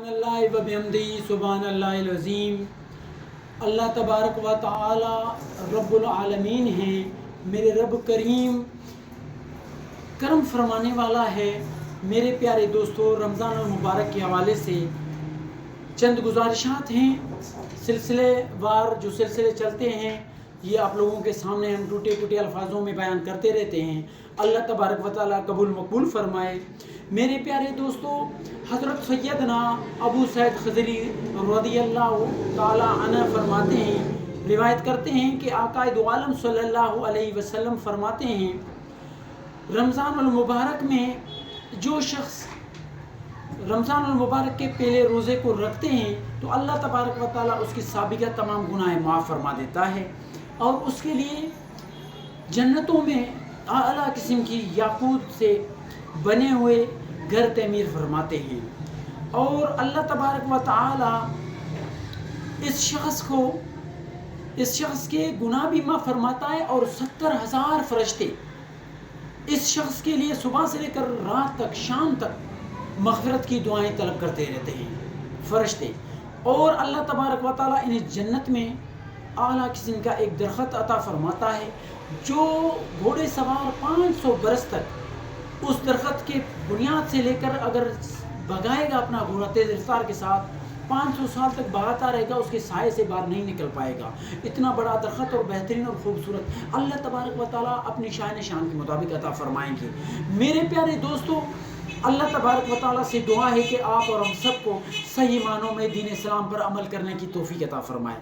اللہ و بحمدہ سبحان اللہ العظیم۔ اللہ تبارک و تعالی رب العالمین ہیں، میرے رب کریم کرم فرمانے والا ہے۔ میرے پیارے دوستو، رمضان المبارک کے حوالے سے چند گزارشات ہیں، سلسلے وار جو سلسلے چلتے ہیں یہ آپ لوگوں کے سامنے ہم ٹوٹے ٹوٹے الفاظوں میں بیان کرتے رہتے ہیں۔ اللہ تبارک و تعالی قبول مقبول فرمائے۔ میرے پیارے دوستو، حضرت سیدنا ابو سعید خضری رضی اللہ تعالی عنہ فرماتے ہیں، روایت کرتے ہیں کہ آقا دو عالم صلی اللہ علیہ وسلم فرماتے ہیں، رمضان المبارک میں جو شخص رمضان المبارک کے پہلے روزے کو رکھتے ہیں تو اللہ تبارک و تعالیٰ اس کی سابقہ تمام گناہ معاف فرما دیتا ہے اور اس کے لیے جنتوں میں اعلیٰ قسم کی یاقوت سے بنے ہوئے گھر تعمیر فرماتے ہیں، اور اللہ تبارک و تعالیٰ اس شخص کے گناہ بھی معاف فرماتا ہے، اور 70,000 فرشتے اس شخص کے لیے صبح سے لے کر رات تک، شام تک مغفرت کی دعائیں طلب کرتے رہتے ہیں فرشتے۔ اور اللہ تبارک و تعالیٰ انہیں جنت میں اعلیٰ قسم کا ایک درخت عطا فرماتا ہے جو گھوڑے سوار 500 برس تک اس درخت کے بنیاد سے لے کر اگر بھگائے گا اپنا گھوڑا تیز رفتار کے ساتھ 500 سال تک بھگاتا رہے گا، اس کے سائے سے باہر نہیں نکل پائے گا۔ اتنا بڑا درخت اور بہترین اور خوبصورت اللہ تبارک و تعالیٰ اپنی شان کے مطابق عطا فرمائیں گے۔ میرے پیارے دوستو، اللہ تبارک و تعالیٰ سے دعا ہے کہ آپ اور ہم سب کو صحیح معنوں میں دین اسلام پر عمل کرنے کی توفیق عطا فرمائے۔